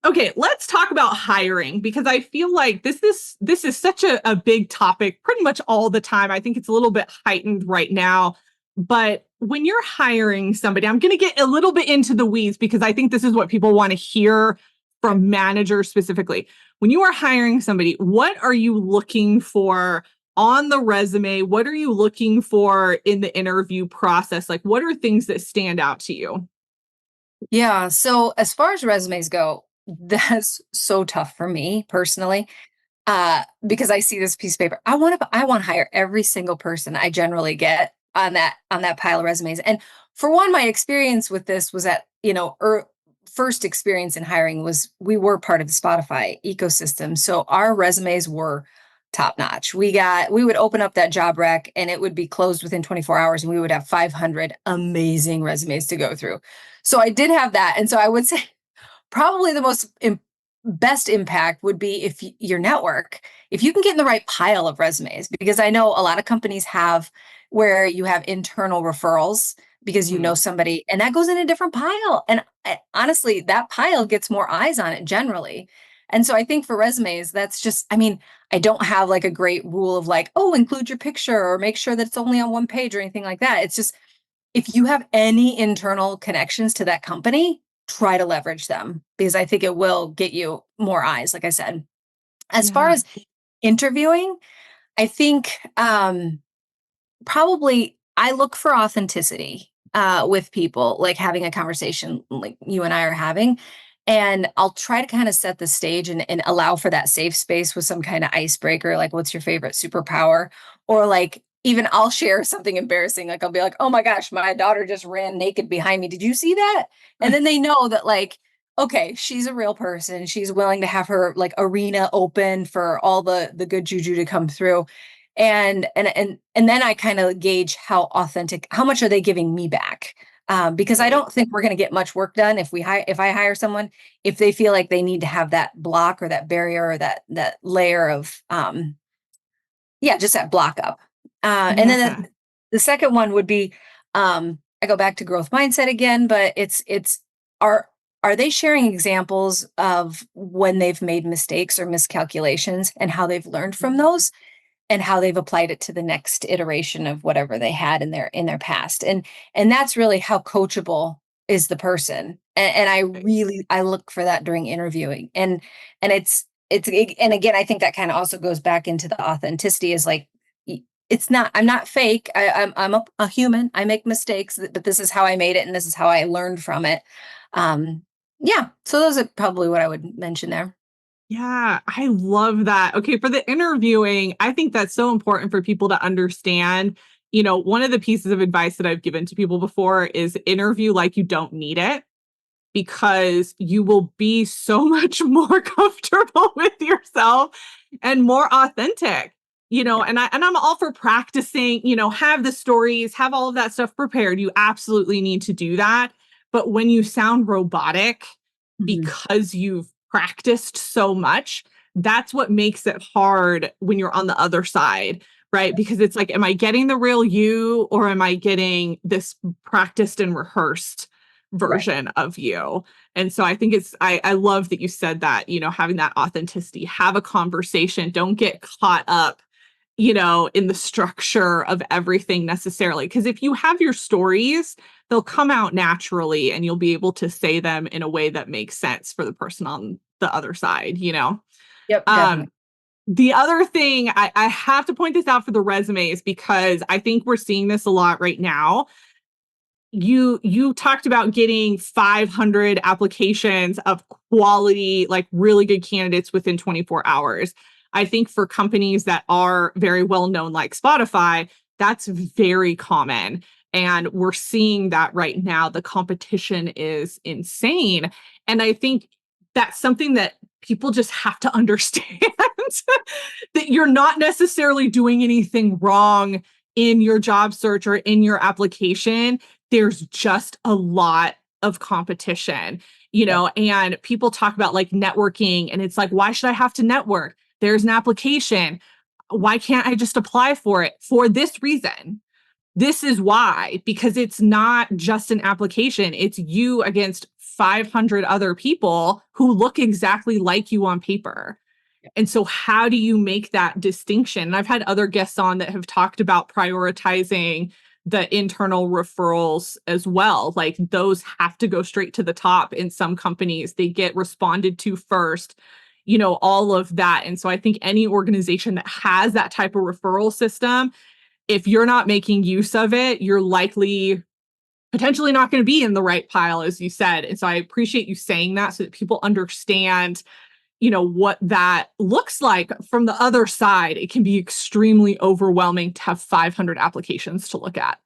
Okay, let's talk about hiring because I feel like this is such a big topic pretty much all the time. I think it's a little bit heightened right now. But when you're hiring somebody, I'm going to get a little bit into the weeds because I think this is what people want to hear from managers specifically. When you are hiring somebody, what are you looking for on the resume? What are you looking for in the interview process? Like, what are things that stand out to you? Yeah. So as far as resumes go, that's so tough for me personally. Because I see this piece of paper. I want to hire every single person I generally get on that pile of resumes. And for one, my experience with this was that, first experience in hiring was we were part of the Spotify ecosystem. So our resumes were top notch. We would open up that job rec and it would be closed within 24 hours and we would have 500 amazing resumes to go through. So I did have that. And so I would say probably the best impact would be if your network, if you can get in the right pile of resumes, because I know a lot of companies have where you have internal referrals because you know Mhm. somebody and that goes in a different pile. And honestly, that pile gets more eyes on it generally. And so I think for resumes, that's just, I mean, I don't have like a great rule of like, oh, include your picture or make sure that it's only on one page or anything like that. It's just, if you have any internal connections to that company, try to leverage them because I think it will get you more eyes, like I said. As far Yeah. as interviewing, I think probably I look for authenticity with people, like having a conversation like you and I are having. And I'll try to kind of set the stage and allow for that safe space with some kind of icebreaker, like what's your favorite superpower? Or like even I'll share something embarrassing. Like I'll be like, oh my gosh, my daughter just ran naked behind me. Did you see that? And then they know that like, okay, she's a real person. She's willing to have her like arena open for all the good juju to come through and then I kind of gauge how authentic, how much are they giving me back? Because I Right. don't think we're going to get much work done if I hire someone if they feel like they need to have that block or that barrier or that layer of yeah, just that block up. And then Yeah. the second one would be I go back to growth mindset again, but it's are are they sharing examples of when they've made mistakes or miscalculations and how they've learned from those? And how they've applied it to the next iteration of whatever they had in their past and that's really how coachable is the person and I Right. really I look for that during interviewing and and again I think that kind of also goes back into the authenticity is like it's not I'm not fake I'm a human I make mistakes but this is how I made it and this is how I learned from it um yeah so those are probably what I would mention there. Yeah, I love that. Okay, for the interviewing, I think that's so important for people to understand. One of the pieces of advice that I've given to people before is interview like you don't need it because you will be so much more comfortable with yourself and more authentic. Yeah. And I'm all for practicing, have the stories, have all of that stuff prepared. You absolutely need to do that. But when you sound robotic Mhm. because you've practiced so much, that's what makes it hard when you're on the other side, right? Because it's like, am I getting the real you or am I getting this practiced and rehearsed Right. version of you? And so I think I love that you said that, having that authenticity, have a conversation, don't get caught up, in the structure of everything necessarily. Because if you have your stories, they'll come out naturally and you'll be able to say them in a way that makes sense for the person on the other side. Yep, Um, definitely. the other thing I have to point this out for the resumes because I think we're seeing this a lot right now. You talked about getting 500 applications of quality, like really good candidates within 24 hours. I think for companies that are very well known, like Spotify, that's very common. And we're seeing that right now. The competition is insane. And I think that's something that people just have to understand that you're not necessarily doing anything wrong in your job search or in your application. There's just a lot of competition, Yep. and people talk about like networking and it's like, why should I have to network? There's an application. Why can't I just apply for it? For this reason. This is why, because it's not just an application, it's you against 500 other people who look exactly like you on paper. And so how do you make that distinction? And I've had other guests on that have talked about prioritizing the internal referrals as well. Like those have to go straight to the top in some companies. They get responded to first, all of that. And so I think any organization that has that type of referral system, if you're not making use of it, you're likely potentially not going to be in the right pile, as you said. And so I appreciate you saying that so that people understand what that looks like from the other side. It can be extremely overwhelming to have 500 applications to look at.